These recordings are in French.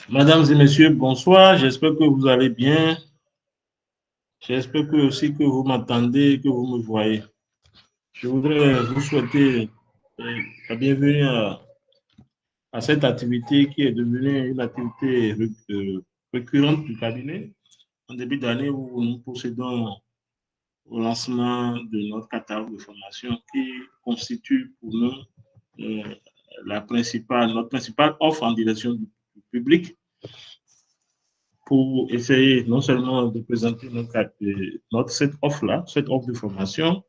Mesdames et messieurs, bonsoir. J'espère que vous allez bien. J'espère que aussi que vous m'entendez, que vous me voyez. Je voudrais vous souhaiter la bienvenue à cette activité qui est devenue une activité récurrente du cabinet. En début d'année où nous procédons au lancement de notre catalogue de formation qui constitue pour nous euh, notre principale offre en direction du public pour essayer non seulement de présenter cette offre-là, cette offre de formation,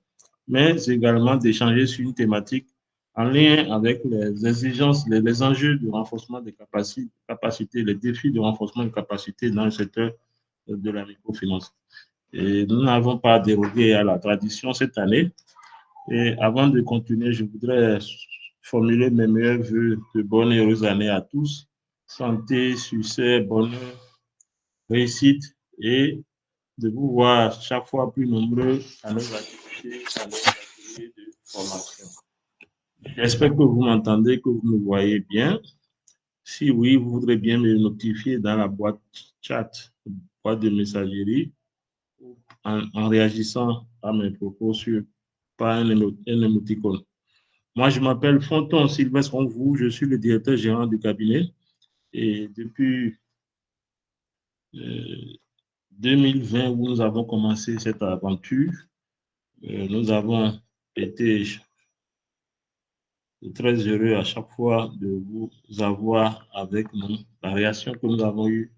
mais également d'échanger sur une thématique en lien avec les exigences, les enjeux de renforcement des capacités, les défis de renforcement des capacités dans le secteur de la microfinance. Et nous n'avons pas dérogé à la tradition cette année. Et avant de continuer, je voudrais formuler mes meilleurs voeux de bonne et heureuse année à tous. Santé, succès, bonheur, réussite et de vous voir chaque fois plus nombreux à nos activités, à nos ateliers de formation. J'espère que vous m'entendez, que vous me voyez bien. Si oui, vous voudrez bien me notifier dans la boîte chat, boîte de messagerie, en réagissant à mes propos par un émoticône. Moi, je m'appelle Fonton Sylvestre Onvou, je suis le directeur gérant du cabinet et depuis 2020 où nous avons commencé cette aventure, nous avons été très heureux à chaque fois de vous avoir avec nous. La réaction que nous avons eue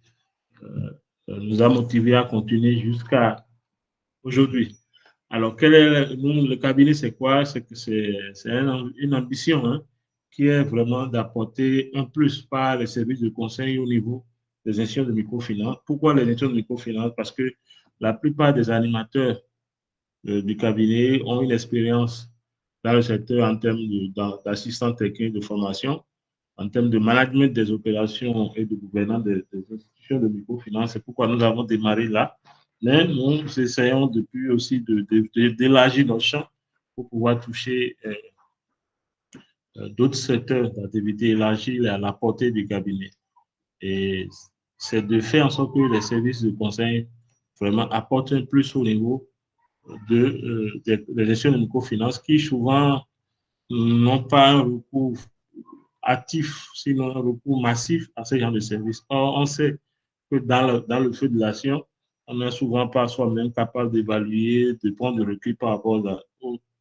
nous a motivés à continuer jusqu'à aujourd'hui. Alors, le cabinet, c'est quoi? C'est que c'est une ambition hein, qui est vraiment d'apporter un plus par les services de conseil au niveau des institutions de microfinance. Pourquoi les institutions de microfinance? Parce que la plupart des animateurs du cabinet ont une expérience dans le secteur en termes d'assistants techniques de formation, en termes de management des opérations et de gouvernance des institutions de microfinance. C'est pourquoi nous avons démarré là. Mais nous essayons depuis aussi d'élargir nos champs pour pouvoir toucher d'autres secteurs d'activité, élargir la portée du cabinet. Et c'est de faire en sorte que les services de conseil vraiment apportent un plus au niveau des gestions de microfinance qui souvent n'ont pas un recours actif, sinon un recours massif à ce genre de services. Or, on sait que dans le feu de l'action, on n'est souvent pas soi-même capable d'évaluer, de prendre le recul par rapport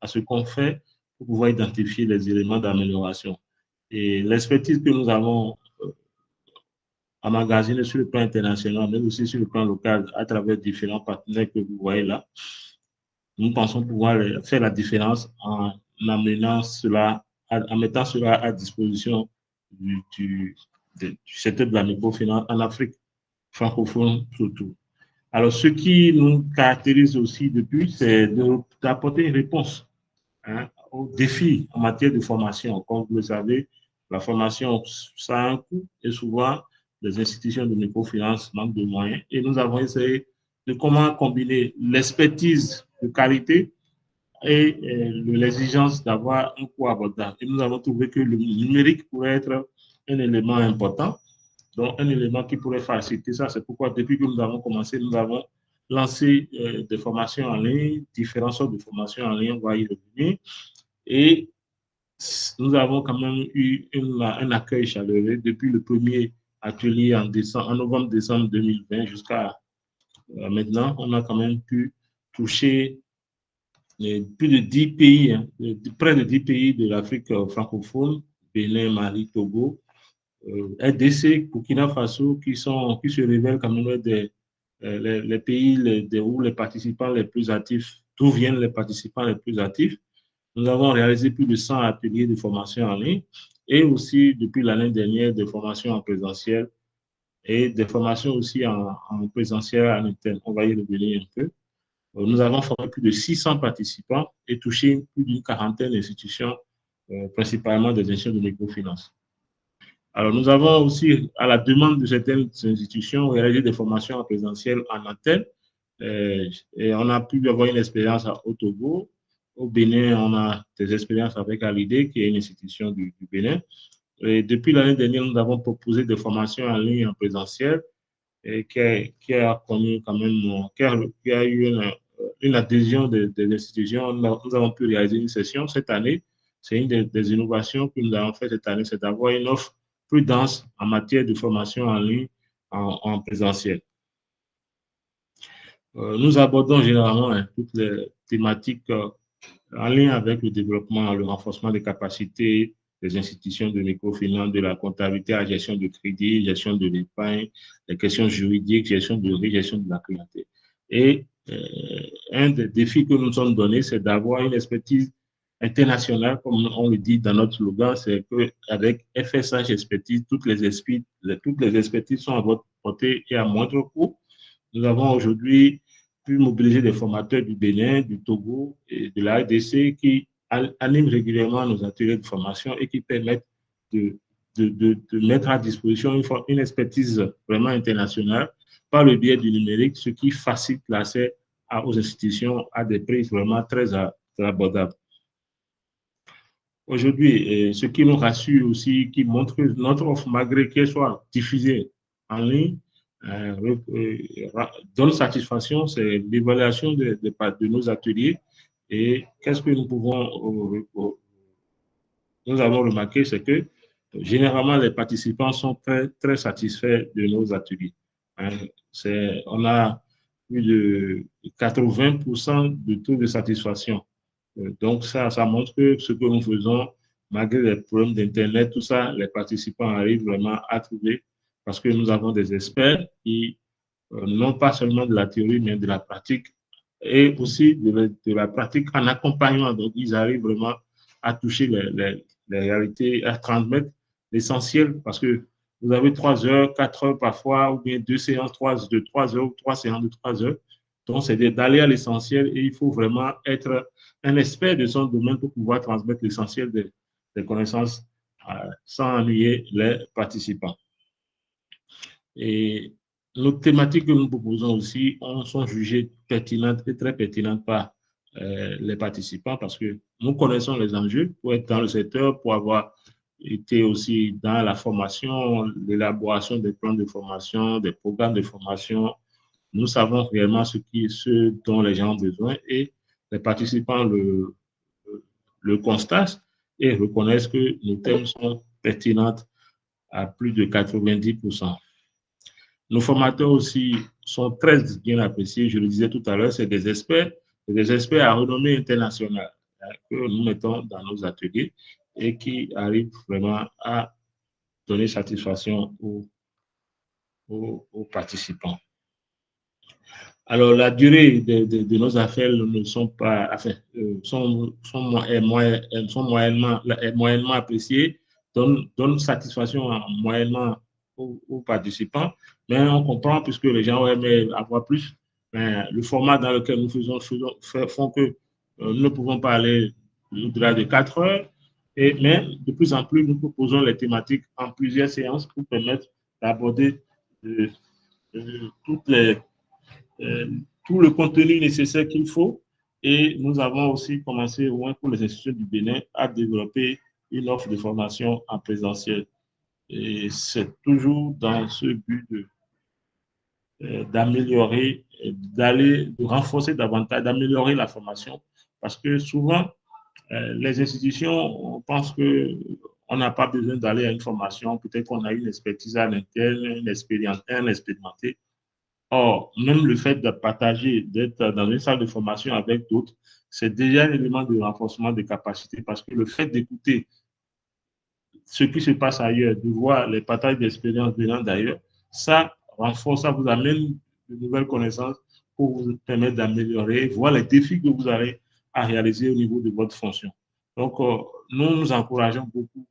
à ce qu'on fait pour pouvoir identifier les éléments d'amélioration. Et l'expertise que nous avons emmagasinée sur le plan international, mais aussi sur le plan local, à travers différents partenaires que vous voyez là, nous pensons pouvoir faire la différence en amenant cela, en mettant cela à disposition du secteur de la microfinance en Afrique francophone surtout. Alors, ce qui nous caractérise aussi depuis, c'est d'apporter une réponse hein, aux défis en matière de formation. Comme vous le savez, la formation, ça a un coût et souvent, les institutions de microfinance manquent de moyens. Et nous avons essayé de comment combiner l'expertise de qualité et l'exigence d'avoir un coût abordable. Et nous avons trouvé que le numérique pourrait être un élément important, donc un élément qui pourrait faciliter ça. C'est pourquoi depuis que nous avons commencé, nous avons lancé des formations en ligne, différentes sortes de formations en ligne, on va y revenir. Et nous avons quand même eu un accueil chaleureux depuis le premier atelier en novembre-décembre 2020 jusqu'à maintenant. On a quand même pu toucher plus de 10 pays, hein, près de 10 pays de l'Afrique francophone, Bénin, Mali, Togo, RDC, Burkina Faso, qui se révèlent comme les pays où les participants les plus actifs, d'où viennent les participants les plus actifs. Nous avons réalisé plus de 100 ateliers de formation en ligne et aussi, depuis l'année dernière, des formations en présentiel et des formations aussi en présentiel en interne. On va y revenir un peu. Nous avons formé plus de 600 participants et touché plus d'une quarantaine d'institutions, principalement des institutions de microfinance. Alors, nous avons aussi, à la demande de certaines institutions, réalisé des formations en présentiel en antenne. Et on a pu avoir une expérience au Togo. Au Bénin, on a des expériences avec Alidé, qui est une institution du Bénin. Et depuis l'année dernière, nous avons proposé des formations en ligne et en présentiel et qui a connu quand même, qui a eu une adhésion des institutions. Nous avons pu réaliser une session cette année. C'est une des innovations que nous avons fait cette année, c'est d'avoir une offre plus dense en matière de formation en ligne, en présentiel. Nous abordons généralement toutes les thématiques en lien avec le développement, le renforcement des capacités des institutions de microfinance, de la comptabilité, la gestion de crédit, gestion de l'épargne, les questions juridiques, gestion de risque, gestion de la clientèle. Et un des défis que nous nous sommes donnés, c'est d'avoir une expertise internationale, comme on le dit dans notre slogan, c'est qu'avec FSH Expertise, toutes les expertises sont à votre portée et à moindre coût. Nous avons aujourd'hui pu mobiliser des formateurs du Bénin, du Togo et de la RDC qui animent régulièrement nos ateliers de formation et qui permettent de mettre à disposition une expertise vraiment internationale par le biais du numérique, ce qui facilite l'accès aux institutions à des prix vraiment très abordables. Aujourd'hui, ce qui nous rassure aussi, qui montre que notre offre, malgré qu'elle soit diffusée en ligne, donne satisfaction, c'est l'évaluation de nos ateliers. Et qu'est-ce que nous avons remarqué, c'est que généralement, les participants sont très, très satisfaits de nos ateliers. On a plus de 80% de taux de satisfaction. Donc, ça montre que ce que nous faisons, malgré les problèmes d'Internet, tout ça, les participants arrivent vraiment à trouver parce que nous avons des experts qui, non pas seulement de la théorie, mais de la pratique et aussi de la pratique en accompagnement. Donc, ils arrivent vraiment à toucher les réalités, à transmettre l'essentiel parce que vous avez 3 heures, 4 heures parfois, ou bien 2 séances de 3 heures, ou 3 séances de 3 heures. Donc, c'est d'aller à l'essentiel et il faut vraiment être un expert de son domaine pour pouvoir transmettre l'essentiel des connaissances sans ennuyer les participants. Et nos thématiques que nous proposons aussi sont jugées pertinentes et très pertinentes par les participants parce que nous connaissons les enjeux pour être dans le secteur, pour avoir été aussi dans la formation, l'élaboration des plans de formation, des programmes de formation. Nous savons réellement ce dont les gens ont besoin et les participants le constatent et reconnaissent que nos thèmes sont pertinents à plus de 90%. Nos formateurs aussi sont très bien appréciés. Je le disais tout à l'heure, c'est des experts à renommée internationale que nous mettons dans nos ateliers et qui arrivent vraiment à donner satisfaction aux participants. Alors, la durée de nos affaires ne sont pas, enfin, sont moyennement appréciées, donnent satisfaction moyennement aux participants, mais on comprend puisque les gens aiment avoir plus. Mais le format dans lequel nous font que nous ne pouvons pas aller au-delà de 4 heures, mais de plus en plus, nous proposons les thématiques en plusieurs séances pour permettre d'aborder toutes les tout le contenu nécessaire qu'il faut. Et nous avons aussi commencé, au moins pour les institutions du Bénin, à développer une offre de formation en présentiel. Et c'est toujours dans ce but d'améliorer, de renforcer davantage, d'améliorer la formation. Parce que souvent, les institutions, on pense qu'on n'a pas besoin d'aller à une formation, peut-être qu'on a une expertise à l'interne, un expérimenté. Or, même le fait de partager, d'être dans une salle de formation avec d'autres, c'est déjà un élément de renforcement des capacités parce que le fait d'écouter ce qui se passe ailleurs, de voir les partages d'expériences venant d'ailleurs, ça renforce, ça vous amène de nouvelles connaissances pour vous permettre d'améliorer, voir les défis que vous avez à réaliser au niveau de votre fonction. Donc, nous encourageons beaucoup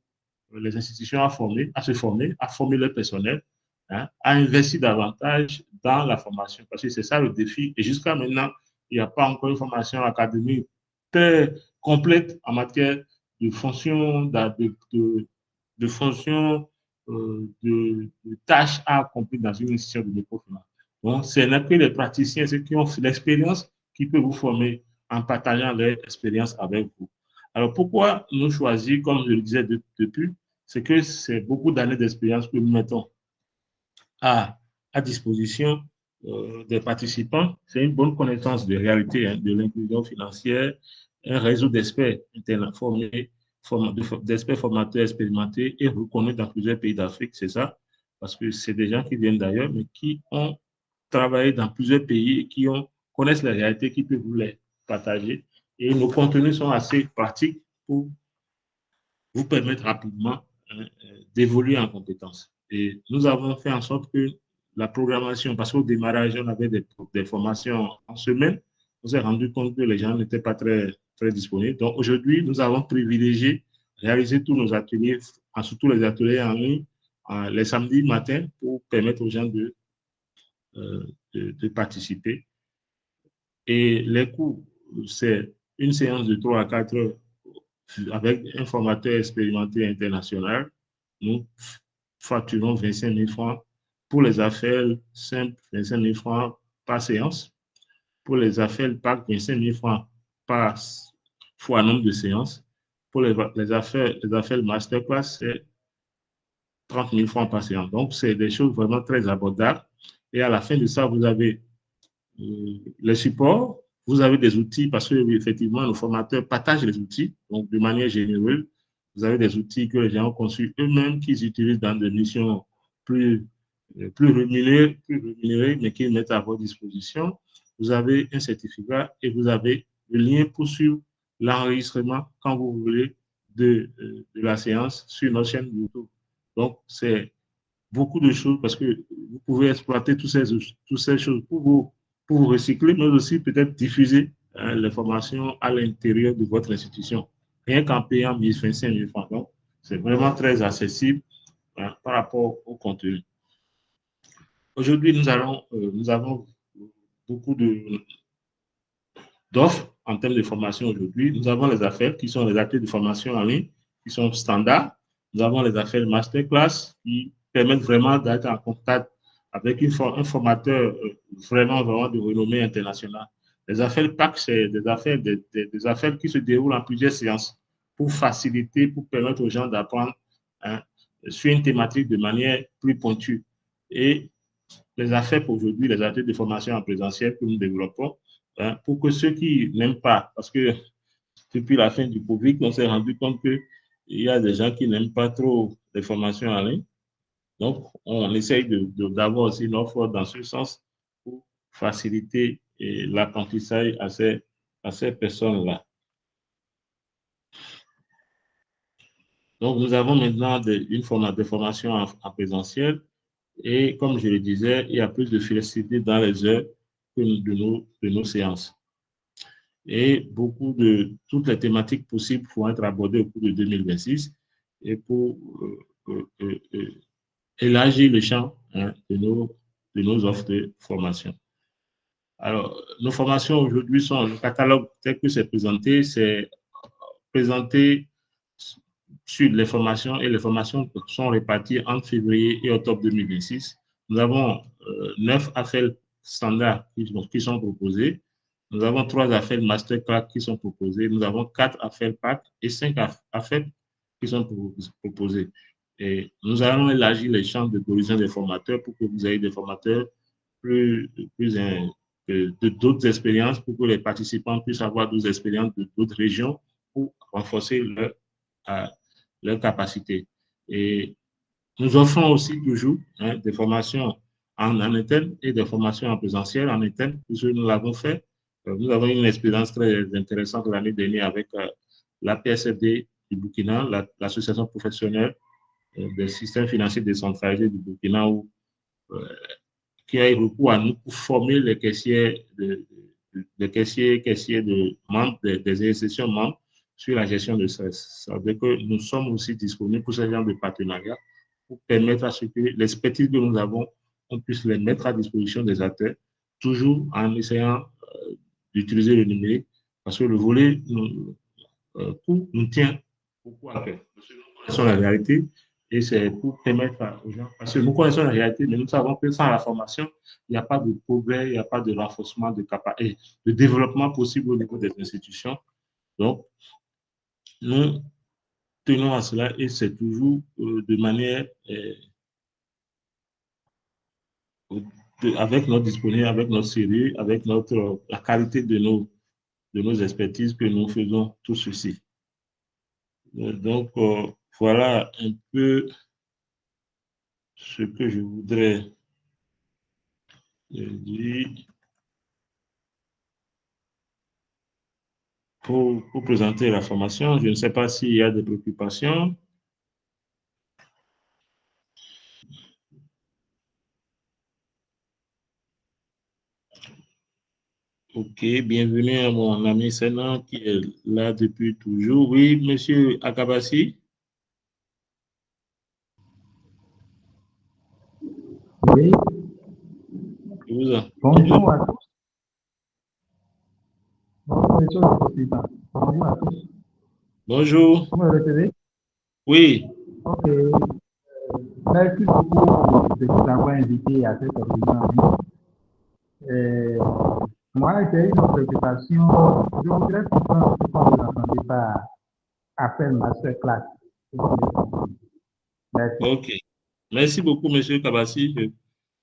les institutions à se former, à former le personnel, à investir davantage dans la formation, parce que c'est ça le défi. Et jusqu'à maintenant, il n'y a pas encore une formation académique très complète en matière de fonction, de fonction, de tâches à accomplir dans une institution de microfinance. Donc, ce n'est que les praticiens, ceux qui ont l'expérience, qui peuvent vous former en partageant leur expérience avec vous. Alors, pourquoi nous choisir, comme je le disais depuis, c'est que c'est beaucoup d'années d'expérience que nous mettons à disposition des participants. C'est une bonne connaissance de réalité de l'inclusion financière, un réseau d'experts formés, d'experts formateurs expérimentés et reconnus dans plusieurs pays d'Afrique, c'est ça, parce que c'est des gens qui viennent d'ailleurs, mais qui ont travaillé dans plusieurs pays et qui connaissent les réalités, qui peuvent vous les partager. Et nos contenus sont assez pratiques pour vous permettre rapidement d'évoluer en compétences. Et nous avons fait en sorte que la programmation, parce qu'au démarrage, on avait des formations en semaine, on s'est rendu compte que les gens n'étaient pas très disponibles. Donc aujourd'hui, nous avons privilégié réaliser tous nos ateliers, surtout les ateliers en ligne, les samedis matins pour permettre aux gens de participer. Et les cours, c'est une séance de 3 à 4 heures avec un formateur expérimenté international. Nous facturons 25 000 francs pour les affaires simples, 25 000 francs par séance. Pour les affaires PAC, 25 000 francs par fois nombre de séances. Pour les affaires masterclass, c'est 30 000 francs par séance. Donc, c'est des choses vraiment très abordables. Et à la fin de ça, vous avez les supports, vous avez des outils parce que effectivement, nos formateurs partagent les outils, donc de manière généreuse. Vous avez des outils que les gens ont conçus eux-mêmes, qu'ils utilisent dans des missions plus rémunérées, mais qu'ils mettent à votre disposition. Vous avez un certificat et vous avez le lien pour suivre l'enregistrement quand vous voulez de la séance sur notre chaîne YouTube. Donc, c'est beaucoup de choses parce que vous pouvez exploiter toutes ces choses pour vous recycler, mais aussi peut-être diffuser l'information à l'intérieur de votre institution, rien qu'en payant 25 000 francs. Donc, c'est vraiment très accessible par rapport au contenu. Aujourd'hui, nous avons beaucoup d'offres en termes de formation aujourd'hui. Nous avons les affaires qui sont les ateliers de formation en ligne, qui sont standards. Nous avons les affaires masterclass qui permettent vraiment d'être en contact avec un formateur vraiment de renommée internationale. Les affaires PAC, c'est des affaires qui se déroulent en plusieurs séances pour faciliter, pour permettre aux gens d'apprendre sur une thématique de manière plus pointue. Et les affaires pour aujourd'hui, les ateliers de formation en présentiel que nous développons, pour que ceux qui n'aiment pas, parce que depuis la fin du Covid, on s'est rendu compte qu'il y a des gens qui n'aiment pas trop les formations en ligne. Donc, on essaye d'avoir aussi une offre dans ce sens pour faciliter l'apprentissage à ces personnes-là. Donc, nous avons maintenant des formations en présentiel et, comme je le disais, il y a plus de flexibilité dans les heures de nos séances. Et toutes les thématiques possibles vont être abordées au cours de 2026 et pour élargir le champ de nos offres de formation. Alors, nos formations aujourd'hui sont le catalogue tel que c'est présenté sur les formations et les formations sont réparties entre février et octobre 2026. Nous avons 9 affaires standards qui sont proposées. Nous avons 3 affaires masterclass qui sont proposées. Nous avons 4 affaires PAC et 5 affaires qui sont proposées. Et nous allons élargir les champs de d'horizon des formateurs pour que vous ayez des formateurs d'autres expériences, pour que les participants puissent avoir d'autres expériences d'autres régions pour renforcer leur capacité. Et nous offrons aussi toujours des formations en interne et des formations en présentiel en interne, puisque nous l'avons fait. Nous avons une expérience très intéressante l'année dernière avec la PSFD du Burkina, l'association professionnelle des systèmes financiers décentralisés du Burkina, qui a eu recours à nous pour former les caissiers de membres des institutions membres sur la gestion de stress. Ça veut dire que nous sommes aussi disponibles pour ce genre de partenariat pour permettre à ce que l'expertise que nous avons, on puisse les mettre à disposition des acteurs, toujours en essayant d'utiliser le numérique, parce que le volet nous tient beaucoup à cœur. Parce que nous connaissons la réalité et c'est pour permettre aux gens, parce que nous connaissons la réalité, mais nous savons que sans la formation, il n'y a pas de progrès, il n'y a pas de renforcement de développement possible au niveau des institutions. Donc, nous tenons à cela et c'est toujours de manière avec notre disponible, avec notre sérieux, avec la qualité de nos expertises que nous faisons tout ceci. Donc, voilà un peu ce que je voudrais dire pour présenter la formation. Je ne sais pas s'il y a des préoccupations. Ok, bienvenue à mon ami Sénan qui est là depuis toujours. Oui, monsieur Akabassi. Oui, Vous bonjour à tous. Bonjour, monsieur le président. Bonjour à tous. Bonjour. Vous me recevez? Oui, Ok. Merci beaucoup de nous avoir invités à cette réunion. Euh, Moi, j'ai une préoccupation. Je voudrais comprendre pourquoi vous n'entendez pas à faire une masterclass. Merci. ok. Merci beaucoup, monsieur Kabassi.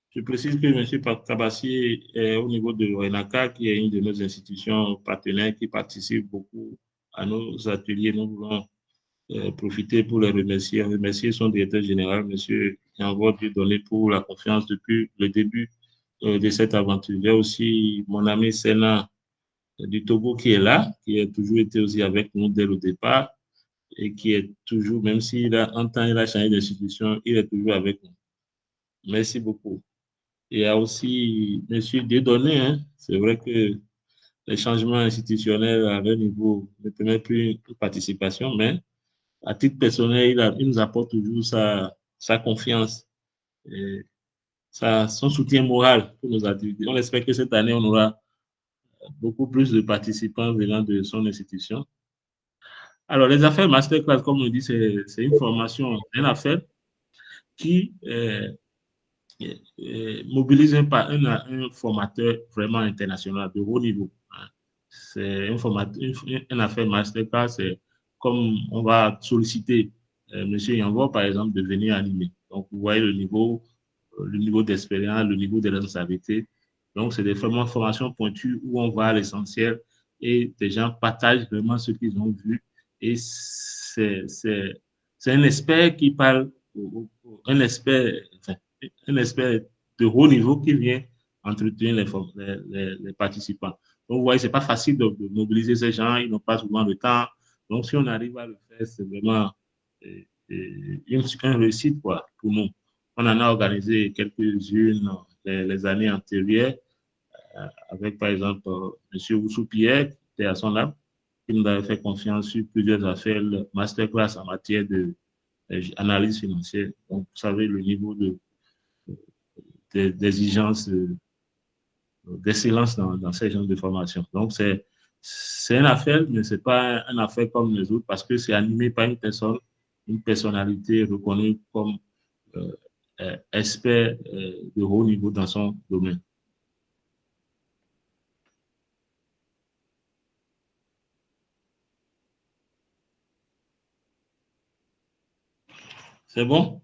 Je précise que monsieur Kabassi est au niveau de l'ONACA, qui est une de nos institutions partenaires qui participe beaucoup à nos ateliers. Nous voulons profiter pour les remercier. Remercier son directeur général, monsieur Yanvo Dieudonné, pour la confiance depuis le début de cette aventure. Il y a aussi mon ami Sénat du Togo qui est là, qui a toujours été aussi avec nous dès le départ et qui est toujours, même s'il a un temps, il a changé d'institution, il est toujours avec nous. Merci beaucoup. Il y a aussi monsieur Dieudonné, hein. C'est vrai que les changements institutionnels à leur niveau ne permettent plus une participation, mais à titre personnel, il nous apporte toujours sa confiance, et son soutien moral pour nos activités. On espère que cette année, on aura beaucoup plus de participants venant de son institution. Alors, les affaires masterclass, comme on dit, c'est une formation, une affaire qui mobilise un formateur vraiment international de haut niveau. C'est une affaire masterclass, c'est comme on va solliciter M. Yanvo, par exemple, de venir animer. Donc, vous voyez le niveau d'expérience, le niveau de responsabilité. Donc, c'est des formations pointues où on va à l'essentiel et des gens partagent vraiment ce qu'ils ont vu. Et c'est un expert qui parle, un expert, enfin, un expert de haut niveau qui vient entretenir les participants. Donc, vous voyez, ce n'est pas facile de mobiliser ces gens, ils n'ont pas souvent le temps. Donc, si on arrive à le faire, c'est vraiment une réussite quoi, pour nous. On en a organisé quelques-unes les années antérieures, avec par exemple M. Oussou Pierre, qui était à son âme, qui nous avait fait confiance sur plusieurs affaires, masterclass en matière d'analyse financière. Donc, vous savez, le niveau d'exigence d'excellence dans ces genres de formation. Donc, c'est une affaire, mais ce n'est pas une affaire comme les autres parce que c'est animé par une personnalité reconnue comme euh, expert de haut niveau dans son domaine. C'est bon?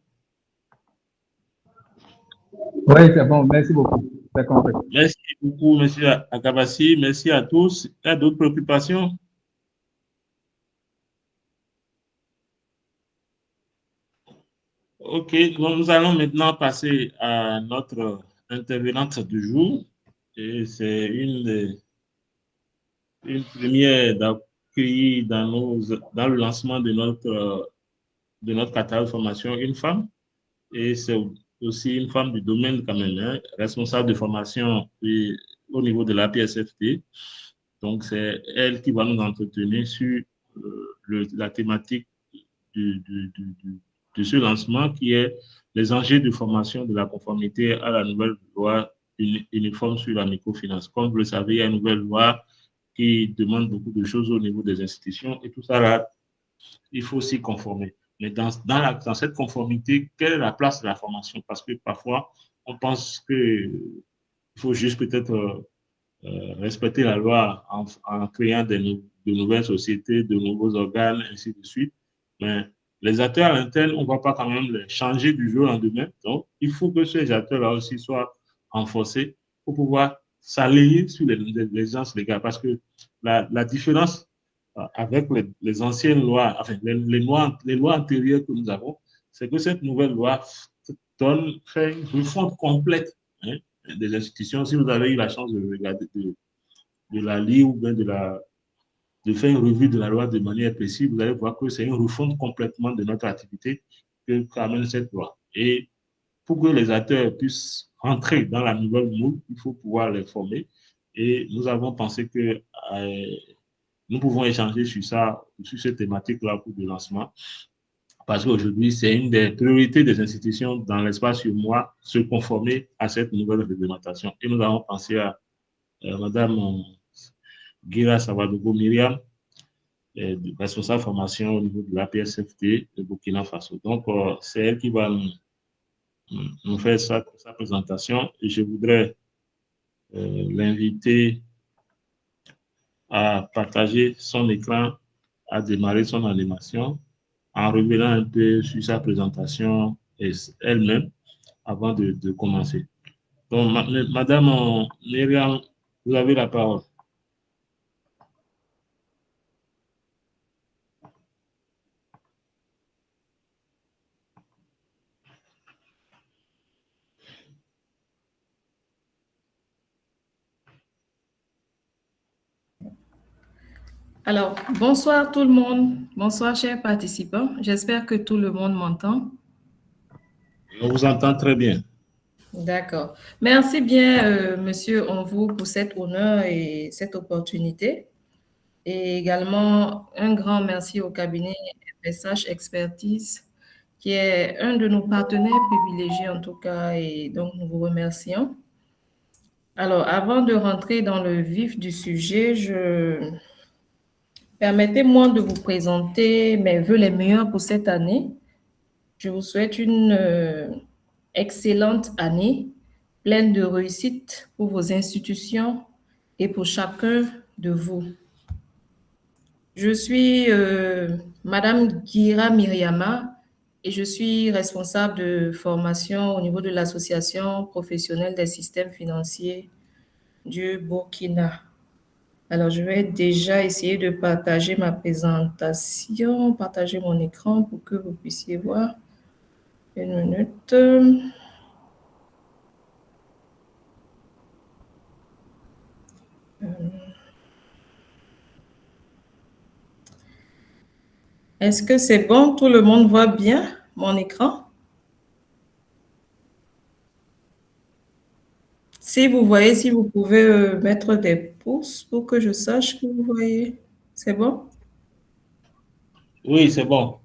Oui, c'est bon. Merci beaucoup. C'est compris. Merci beaucoup, M. Akabassi. Merci à tous. Il y a d'autres préoccupations? OK, donc nous allons maintenant passer à notre intervenante du jour. Et c'est une première d'accueillir dans le lancement de notre catalogue de formation une femme. Et c'est aussi une femme du domaine quand même, hein, responsable de formation au niveau de la PSFT. Donc, c'est elle qui va nous entretenir sur la thématique du, du, du, du, de ce lancement qui est les enjeux de formation de la conformité à la nouvelle loi uniforme sur la microfinance. Comme vous le savez, il y a une nouvelle loi qui demande beaucoup de choses au niveau des institutions et tout ça là, il faut s'y conformer. Mais dans cette conformité, quelle est la place de la formation? Parce que parfois, on pense qu'il faut juste peut-être respecter la loi en créant de nouvelles sociétés, de nouveaux organes, ainsi de suite. Mais les acteurs à l'interne, on ne va pas quand même les changer du jour au lendemain. Donc, il faut que ces acteurs-là aussi soient renforcés pour pouvoir s'allier sur les agences légales. Parce que la différence avec les anciennes lois, enfin, les lois antérieures que nous avons, c'est que cette nouvelle loi fait une refonte complète, hein, des institutions. Si vous avez eu la chance de regarder, de la lire ou bien de faire une revue de la loi de manière précise, vous allez voir que c'est une refonte complètement de notre activité que qu'amène cette loi. Et pour que les acteurs puissent rentrer dans la nouvelle moule, il faut pouvoir les former. Et nous avons pensé que nous pouvons échanger sur ça, sur cette thématique-là pour le lancement, parce qu'aujourd'hui, c'est une des priorités des institutions dans l'espace moi, se conformer à cette nouvelle réglementation. Et nous avons pensé à Madame Gira Savadogo Myriam, responsable formation au niveau de l'APSFT de Burkina Faso. Donc, c'est elle qui va nous faire sa présentation et je voudrais l'inviter à partager son écran, à démarrer son animation en revenant un peu sur sa présentation elle-même avant de commencer. Donc, Madame Myriam, vous avez la parole. Alors, bonsoir tout le monde. Bonsoir, chers participants. J'espère que tout le monde m'entend. On vous entend très bien. D'accord. Merci bien, Monsieur Onvou, pour cet honneur et cette opportunité. Et également, un grand merci au cabinet FSH Expertise, qui est un de nos partenaires privilégiés en tout cas, et donc nous vous remercions. Alors, avant de rentrer dans le vif du sujet, permettez-moi de vous présenter mes vœux les meilleurs pour cette année. Je vous souhaite une excellente année, pleine de réussite pour vos institutions et pour chacun de vous. Je suis Madame Gira Myriama et je suis responsable de formation au niveau de l'Association professionnelle des systèmes financiers du Burkina. Alors, je vais déjà essayer de partager ma présentation, partager mon écran pour que vous puissiez voir. Une minute. Est-ce que c'est bon? Tout le monde voit bien mon écran? Si vous voyez, si vous pouvez mettre des pouces pour que je sache que vous voyez. C'est bon? Oui, c'est bon.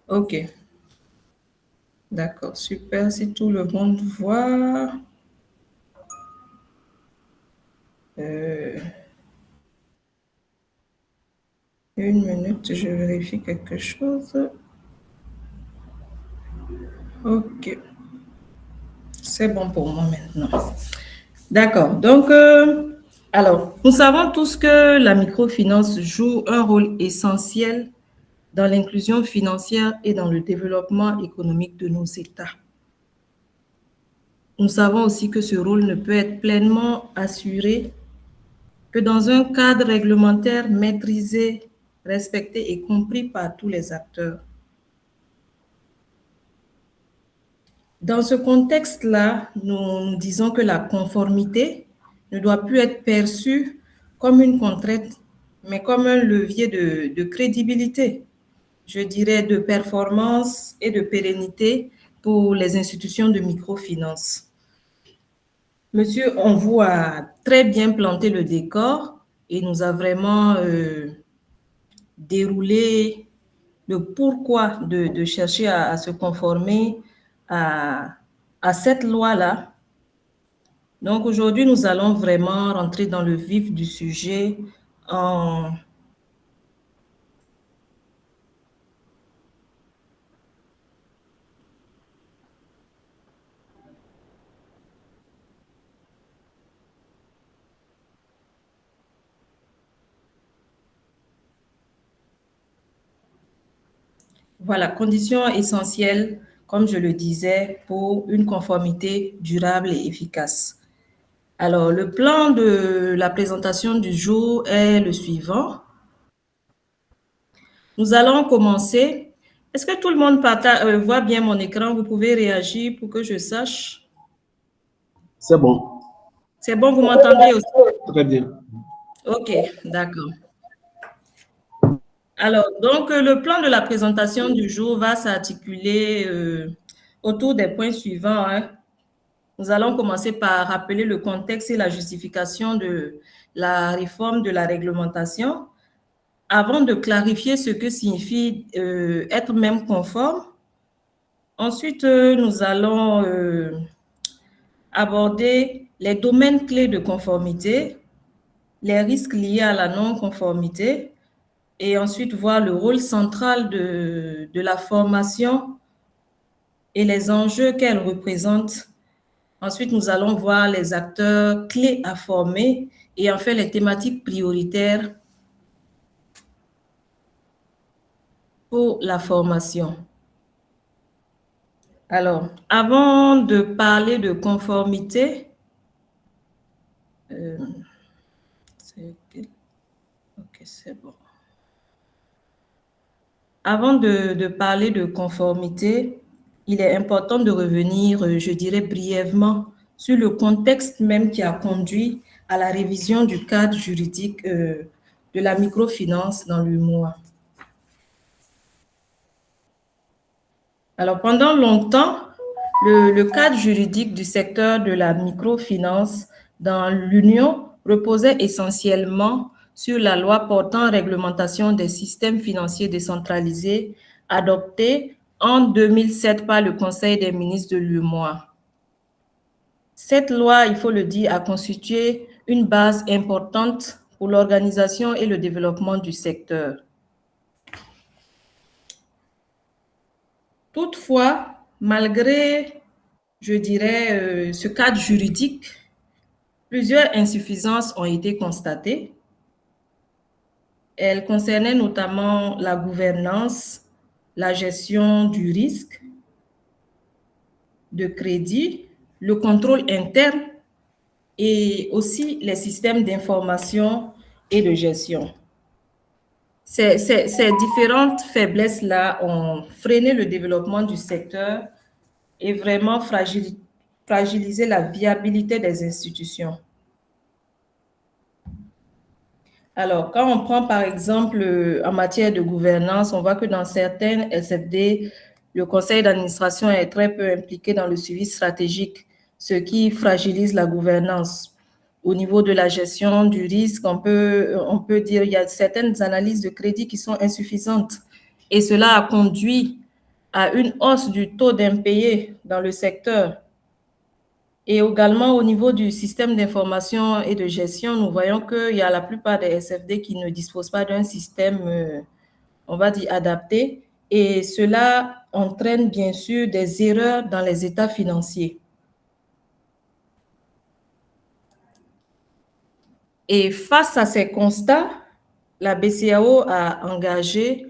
OK. D'accord, super. Si tout le monde voit. Une minute, je vérifie quelque chose. OK. C'est bon pour moi maintenant. D'accord. Donc, alors, nous savons tous que la microfinance joue un rôle essentiel dans l'inclusion financière et dans le développement économique de nos États. Nous savons aussi que ce rôle ne peut être pleinement assuré que dans un cadre réglementaire maîtrisé, respecté et compris par tous les acteurs. Dans ce contexte-là, nous disons que la conformité ne doit plus être perçue comme une contrainte, mais comme un levier de crédibilité, je dirais de performance et de pérennité pour les institutions de microfinance. Monsieur Onvou a très bien planté le décor et nous a vraiment déroulé le pourquoi de chercher à se conformer à cette loi-là. Donc aujourd'hui, nous allons vraiment rentrer dans le vif du sujet en Voilà, conditions essentielles, comme je le disais, pour une conformité durable et efficace. Alors, le plan de la présentation du jour est le suivant. Nous allons commencer. Est-ce que tout le monde voit bien mon écran? Vous pouvez réagir pour que je sache. C'est bon. C'est bon, vous m'entendez aussi? Très bien. OK, d'accord. Alors, donc, le plan de la présentation du jour va s'articuler autour des points suivants, hein. Nous allons commencer par rappeler le contexte et la justification de la réforme de la réglementation avant de clarifier ce que signifie être même conforme. Ensuite, nous allons aborder les domaines clés de conformité, les risques liés à la non-conformité, et ensuite voir le rôle central de la formation et les enjeux qu'elle représente. Ensuite, nous allons voir les acteurs clés à former et enfin les thématiques prioritaires pour la formation. Alors, avant de parler de conformité, c'est bon. Avant de parler de conformité, il est important de revenir, je dirais brièvement, sur le contexte même qui a conduit à la révision du cadre juridique de la microfinance dans l'UEMOA. Alors, pendant longtemps, le cadre juridique du secteur de la microfinance dans l'Union reposait essentiellement sur la loi portant réglementation des systèmes financiers décentralisés adoptée en 2007 par le Conseil des ministres de l'UEMOA. Cette loi, il faut le dire, a constitué une base importante pour l'organisation et le développement du secteur. Toutefois, malgré, je dirais, ce cadre juridique, plusieurs insuffisances ont été constatées. Elles concernaient notamment la gouvernance, la gestion du risque, de crédit, le contrôle interne et aussi les systèmes d'information et de gestion. Ces différentes faiblesses-là ont freiné le développement du secteur et vraiment fragilisé la viabilité des institutions. Alors, quand on prend par exemple en matière de gouvernance, on voit que dans certaines SFD, le conseil d'administration est très peu impliqué dans le suivi stratégique, ce qui fragilise la gouvernance. Au niveau de la gestion du risque, on peut dire qu'il y a certaines analyses de crédit qui sont insuffisantes et cela a conduit à une hausse du taux d'impayés dans le secteur. Et également, au niveau du système d'information et de gestion, nous voyons qu'il y a la plupart des SFD qui ne disposent pas d'un système, on va dire, adapté. Et cela entraîne bien sûr des erreurs dans les états financiers. Et face à ces constats, la BCEAO a engagé,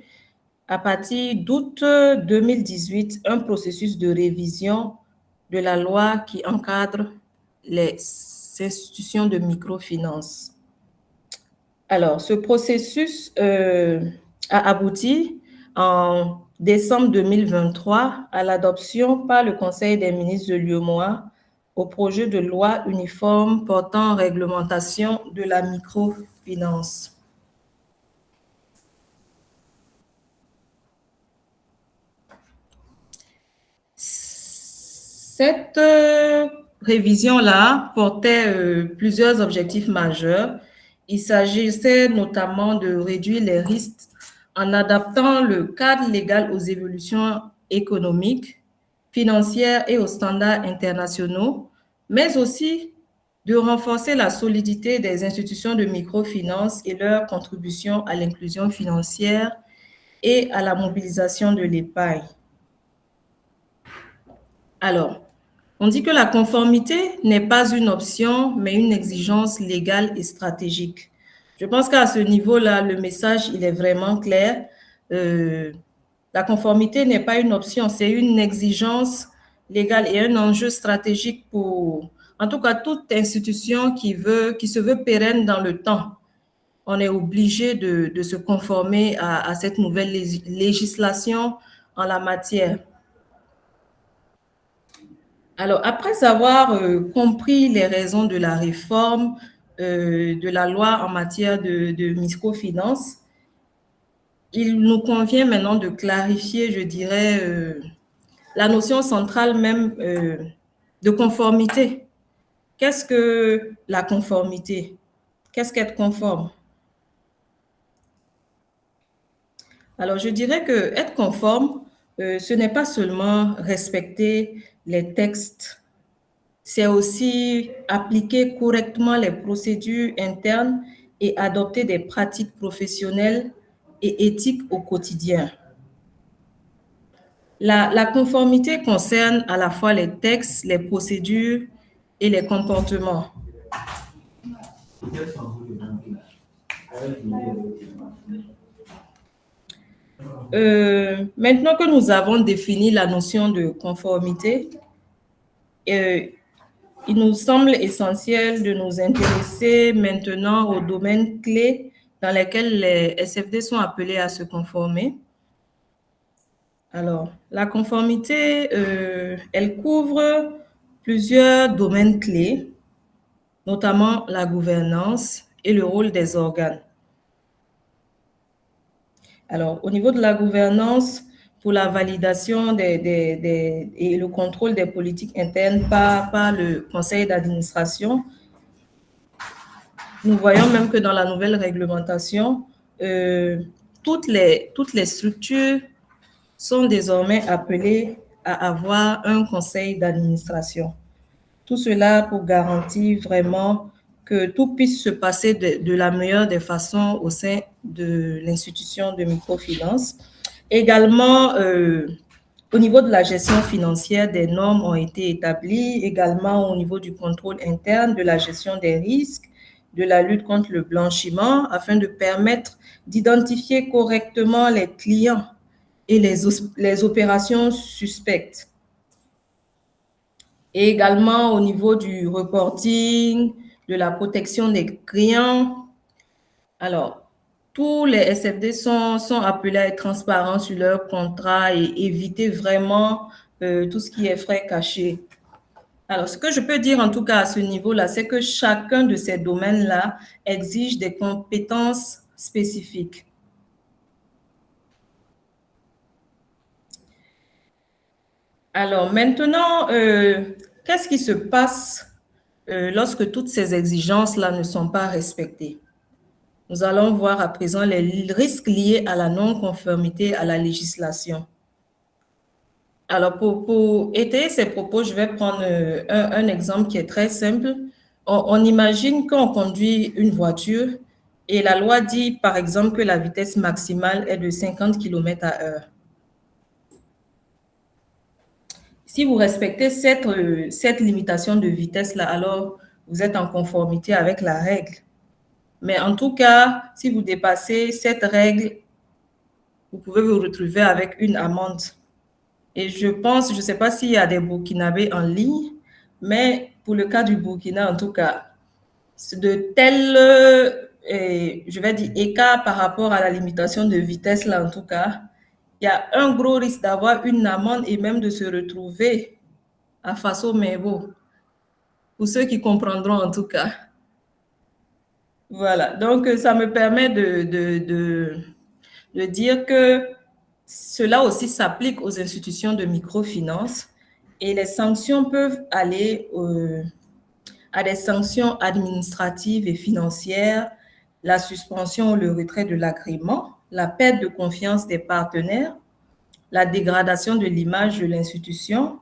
à partir d'août 2018, un processus de révision de la loi qui encadre les institutions de microfinance. Alors, ce processus a abouti en décembre 2023 à l'adoption par le Conseil des ministres de l'UEMOA au projet de loi uniforme portant réglementation de la microfinance. Cette révision-là portait plusieurs objectifs majeurs. Il s'agissait notamment de réduire les risques en adaptant le cadre légal aux évolutions économiques, financières et aux standards internationaux, mais aussi de renforcer la solidité des institutions de microfinance et leur contribution à l'inclusion financière et à la mobilisation de l'épargne. Alors, on dit que la conformité n'est pas une option, mais une exigence légale et stratégique. Je pense qu'à ce niveau-là, le message, il est vraiment clair. La conformité n'est pas une option, c'est une exigence légale et un enjeu stratégique pour, en tout cas, toute institution qui se veut pérenne dans le temps. On est obligé de se conformer à cette nouvelle législation en la matière. Alors, après avoir compris les raisons de la réforme de la loi en matière de microfinance, il nous convient maintenant de clarifier, je dirais, la notion centrale même de conformité. Qu'est-ce que la conformité? Qu'est-ce qu'être conforme? Alors, je dirais que être conforme, ce n'est pas seulement respecter les textes, c'est aussi appliquer correctement les procédures internes et adopter des pratiques professionnelles et éthiques au quotidien. La conformité concerne à la fois les textes, les procédures et les comportements. Maintenant que nous avons défini la notion de conformité, il nous semble essentiel de nous intéresser maintenant aux domaines clés dans lesquels les SFD sont appelés à se conformer. Alors, la conformité, elle couvre plusieurs domaines clés, notamment la gouvernance et le rôle des organes. Alors, au niveau de la gouvernance, pour la validation et le contrôle des politiques internes par le conseil d'administration, nous voyons même que dans la nouvelle réglementation, toutes les structures sont désormais appelées à avoir un conseil d'administration. Tout cela pour garantir vraiment que tout puisse se passer de la meilleure des façons au sein de l'institution de microfinance. Également, au niveau de la gestion financière, des normes ont été établies, également au niveau du contrôle interne, de la gestion des risques, de la lutte contre le blanchiment, afin de permettre d'identifier correctement les clients et les opérations suspectes. Et également au niveau du reporting, de la protection des clients. Alors, tous les SFD sont appelés à être transparents sur leurs contrats et éviter vraiment tout ce qui est frais cachés. Alors, ce que je peux dire en tout cas à ce niveau-là, c'est que chacun de ces domaines-là exige des compétences spécifiques. Alors, maintenant, qu'est-ce qui se passe lorsque toutes ces exigences-là ne sont pas respectées? Nous allons voir à présent les risques liés à la non-conformité à la législation. Alors, pour étayer ces propos, je vais prendre un exemple qui est très simple. On imagine qu'on conduit une voiture et la loi dit, par exemple, que la vitesse maximale est de 50 km/h. Si vous respectez cette limitation de vitesse-là, alors vous êtes en conformité avec la règle. Mais en tout cas, si vous dépassez cette règle, vous pouvez vous retrouver avec une amende. Et je ne sais pas s'il y a des Burkinabés en ligne, mais pour le cas du Burkina, en tout cas, de tels, je vais dire, écarts par rapport à la limitation de vitesse, là, en tout cas, il y a un gros risque d'avoir une amende et même de se retrouver à Faso Mebo. Pour ceux qui comprendront, en tout cas. Voilà, donc ça me permet de dire que cela aussi s'applique aux institutions de microfinance et les sanctions peuvent aller à des sanctions administratives et financières, la suspension ou le retrait de l'agrément, la perte de confiance des partenaires, la dégradation de l'image de l'institution,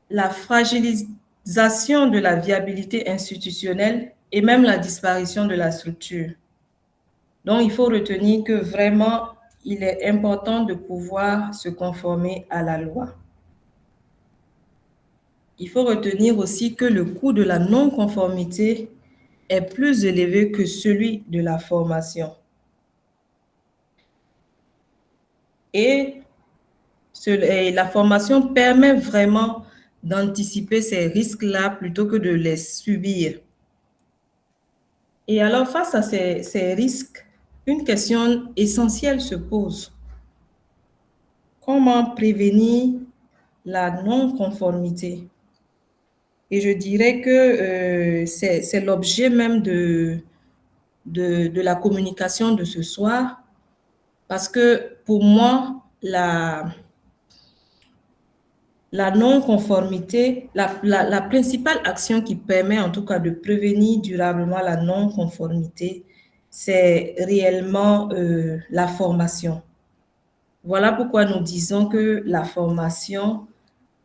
la fragilisation de la viabilité institutionnelle et même la disparition de la structure. Donc, il faut retenir que vraiment, il est important de pouvoir se conformer à la loi. Il faut retenir aussi que le coût de la non-conformité est plus élevé que celui de la formation. Et Et la formation permet vraiment d'anticiper ces risques-là plutôt que de les subir. Et alors, face à ces risques, une question essentielle se pose. Comment prévenir la non-conformité? Et je dirais que c'est l'objet même de la communication de ce soir, parce que pour moi, la non-conformité, la principale action qui permet en tout cas de prévenir durablement la non-conformité, c'est réellement la formation. Voilà pourquoi nous disons que la formation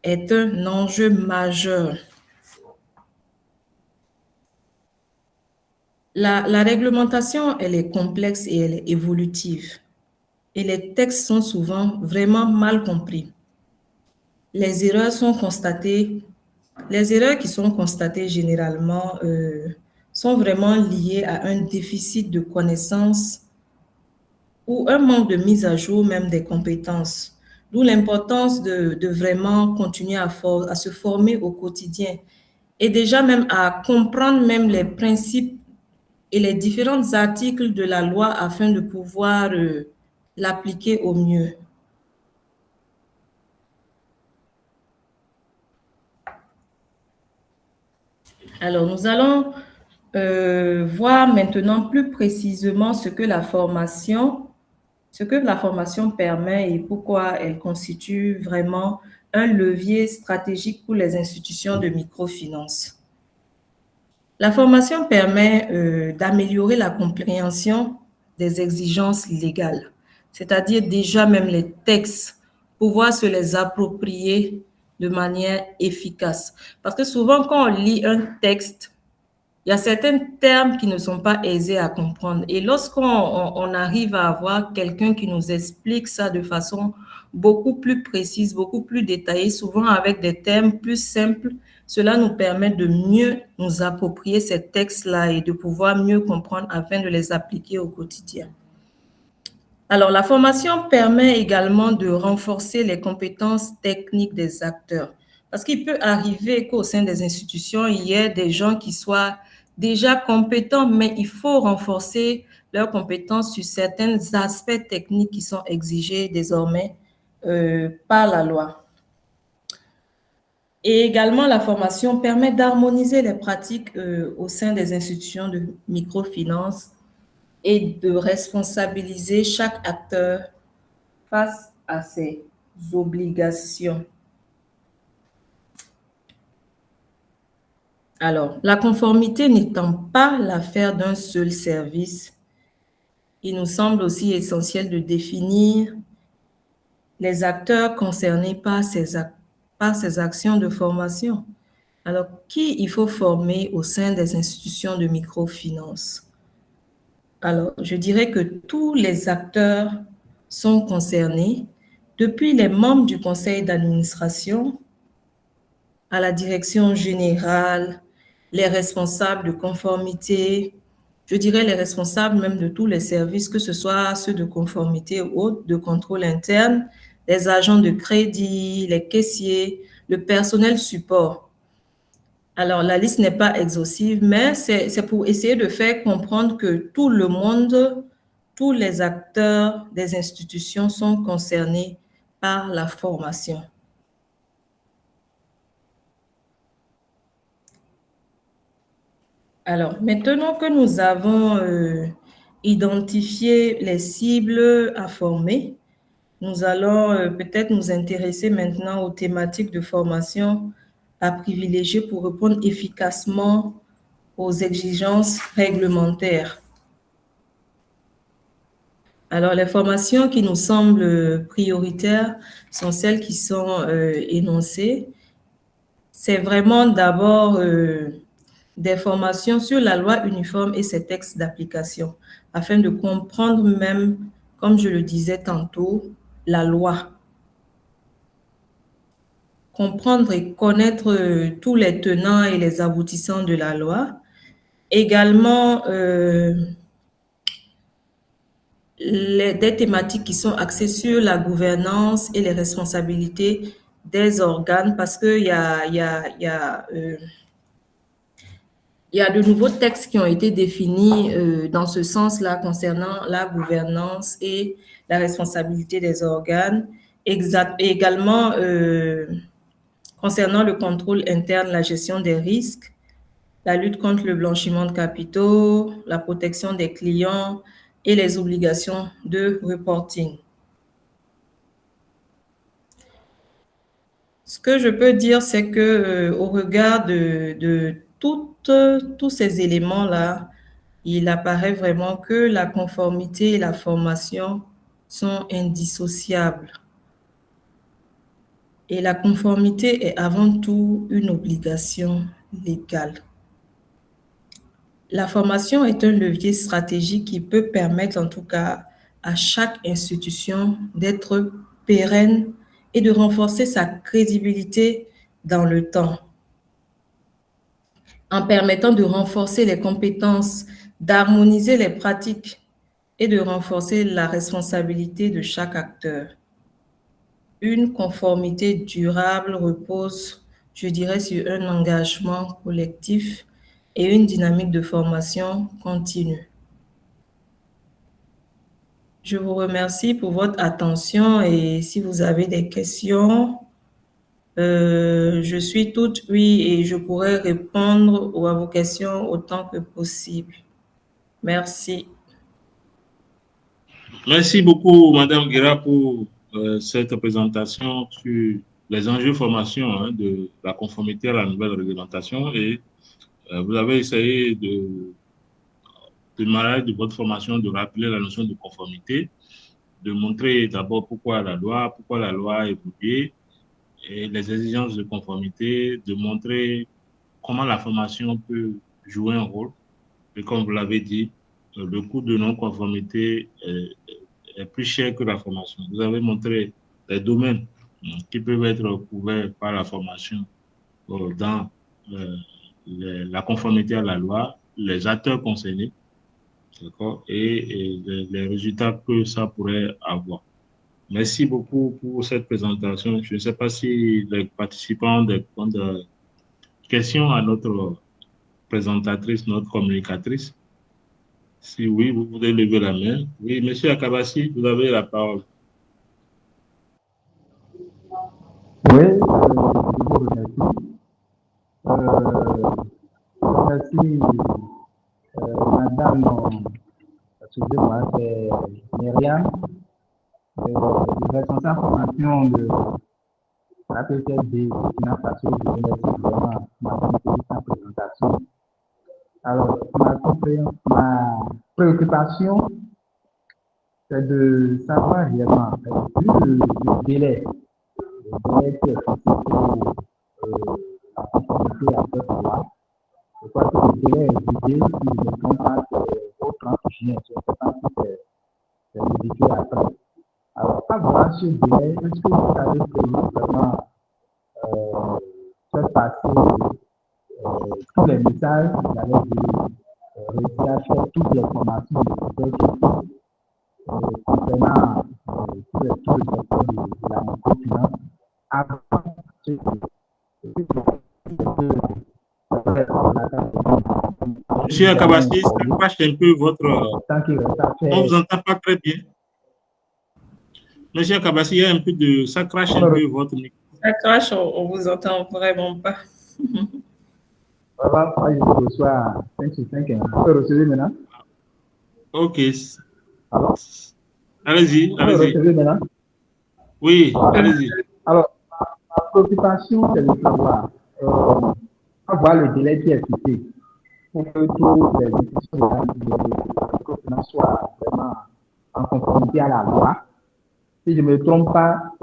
est un enjeu majeur. La réglementation, elle est complexe et elle est évolutive. Et les textes sont souvent vraiment mal compris. Les erreurs qui sont constatées généralement sont vraiment liées à un déficit de connaissances ou un manque de mise à jour même des compétences. D'où l'importance de vraiment continuer à se former au quotidien et déjà même à comprendre même les principes et les différents articles de la loi afin de pouvoir l'appliquer au mieux. Alors, nous allons voir maintenant plus précisément ce que la formation permet et pourquoi elle constitue vraiment un levier stratégique pour les institutions de microfinance. La formation permet d'améliorer la compréhension des exigences légales, c'est-à-dire déjà même les textes, pouvoir se les approprier de manière efficace. Parce que souvent, quand on lit un texte, il y a certains termes qui ne sont pas aisés à comprendre. Et lorsqu'on arrive à avoir quelqu'un qui nous explique ça de façon beaucoup plus précise, beaucoup plus détaillée, souvent avec des termes plus simples, cela nous permet de mieux nous approprier ces textes-là et de pouvoir mieux comprendre afin de les appliquer au quotidien. Alors, la formation permet également de renforcer les compétences techniques des acteurs. Parce qu'il peut arriver qu'au sein des institutions, il y ait des gens qui soient déjà compétents, mais il faut renforcer leurs compétences sur certains aspects techniques qui sont exigés désormais par la loi. Et également, la formation permet d'harmoniser les pratiques au sein des institutions de microfinance et de responsabiliser chaque acteur face à ses obligations. Alors, la conformité n'étant pas l'affaire d'un seul service, il nous semble aussi essentiel de définir les acteurs concernés par ces actions de formation. Alors, qui il faut former au sein des institutions de microfinance? Alors, je dirais que tous les acteurs sont concernés, depuis les membres du conseil d'administration à la direction générale, les responsables de conformité, je dirais les responsables même de tous les services, que ce soit ceux de conformité ou autres, de contrôle interne, les agents de crédit, les caissiers, le personnel support. Alors, la liste n'est pas exhaustive, mais c'est pour essayer de faire comprendre que tout le monde, tous les acteurs des institutions sont concernés par la formation. Alors, maintenant que nous avons identifié les cibles à former, nous allons peut-être nous intéresser maintenant aux thématiques de formation à privilégier pour répondre efficacement aux exigences réglementaires. Alors, les formations qui nous semblent prioritaires sont celles qui sont énoncées. C'est vraiment d'abord des formations sur la loi uniforme et ses textes d'application, afin de comprendre même, comme je le disais tantôt, la loi. Comprendre et connaître tous les tenants et les aboutissants de la loi. Également, des thématiques qui sont axées sur la gouvernance et les responsabilités des organes, parce qu'il y a de nouveaux textes qui ont été définis dans ce sens-là concernant la gouvernance et la responsabilité des organes, également concernant le contrôle interne, la gestion des risques, la lutte contre le blanchiment de capitaux, la protection des clients et les obligations de reporting. Ce que je peux dire, c'est que au regard de tous ces éléments-là, il apparaît vraiment que la conformité et la formation sont indissociables. Et la conformité est avant tout une obligation légale. La formation est un levier stratégique qui peut permettre en tout cas à chaque institution d'être pérenne et de renforcer sa crédibilité dans le temps, en permettant de renforcer les compétences, d'harmoniser les pratiques et de renforcer la responsabilité de chaque acteur. Une conformité durable repose, je dirais, sur un engagement collectif et une dynamique de formation continue. Je vous remercie pour votre attention et si vous avez des questions, je suis toute oui et je pourrai répondre à vos questions autant que possible. Merci. Merci beaucoup, Madame Guira, pour cette présentation sur les enjeux de formation de la conformité à la nouvelle réglementation. Et vous avez essayé de manière de votre formation de rappeler la notion de conformité, de montrer d'abord pourquoi la loi a évolué et les exigences de conformité, de montrer comment la formation peut jouer un rôle. Et comme vous l'avez dit, le coût de non-conformité est plus cher que la formation. Vous avez montré les domaines qui peuvent être couverts par la formation dans la conformité à la loi, les acteurs concernés, d'accord, et les résultats que ça pourrait avoir. Merci beaucoup pour cette présentation. Je ne sais pas si les participants ont des questions à notre présentatrice, notre communicatrice. Si oui, vous pouvez lever la main. Oui, Monsieur Akabassi, vous avez la parole. Oui, je vous remercie. Merci, Madame, excusez-moi, c'est Myriam, responsable formation de la PTSD Burkina Faso. Je remercie vraiment Madame pour sa présentation. Alors, ma préoccupation, c'est de savoir réellement, le délai qui est fixé pour la conformité à cette loi. Je crois que le délai est jugé, si je ne me trompe pas, c'est au 30 juin. Je ne sais pas si c'est modifié après. Alors, avant ce délai, est-ce que vous avez prévu vraiment faire passer tous les messages, j'allais dire, réussir à faire toutes les formations concernant tous les secteurs de la microfinance avant Monsieur Akabassi, ça crache un peu votre... On ne vous entend pas très bien. Monsieur Akabassi, il y a un peu de... Ça crache un peu votre micro. Ça crache, on ne vous entend vraiment pas. Voilà, moi, je reçois 5 sur 5. Vous pouvez recevoir maintenant? Ok. Alors? Allez-y, Vous pouvez recevoir maintenant? Oui, allez-y. Alors, ma préoccupation, c'est de savoir, avoir le délai qui est fixé pour que toutes les institutions de soient vraiment en conformité à la loi. Si je ne me trompe pas,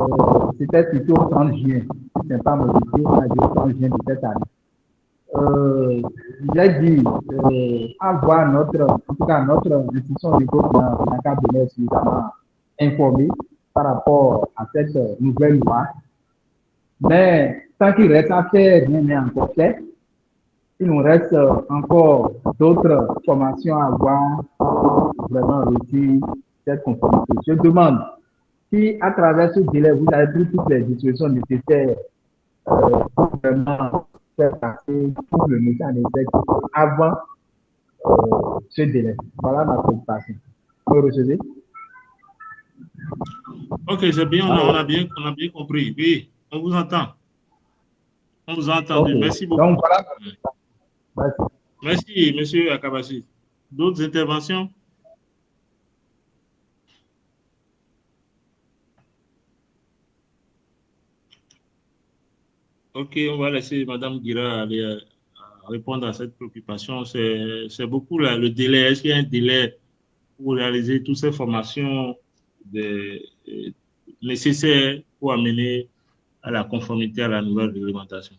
c'était plutôt au 30 juin. Ce n'est pas modifié, on a dit au 30 juin de cette année. J'ai dit avoir notre institution du groupe dans la cabinet suffisamment informée par rapport à cette nouvelle loi. Mais tant qu'il reste à faire, rien n'est encore fait. Il nous reste encore d'autres formations à avoir pour vraiment réussir cette conformité. Je demande si, à travers ce délai, vous avez pris toutes les dispositions nécessaires pour vraiment faire passer tout le métier en effet avant ce délai. Voilà ma préoccupation. Vous recevez? Ok, c'est bien, on a bien compris. Oui, on vous entend. On vous a entendu. Okay. Merci beaucoup. Donc, voilà. Merci. Merci, monsieur Akabassi. D'autres interventions? Ok, on va laisser Madame Guira aller répondre à cette préoccupation. C'est beaucoup là, le délai. Est-ce qu'il y a un délai pour réaliser toutes ces formations nécessaires pour amener à la conformité à la nouvelle réglementation?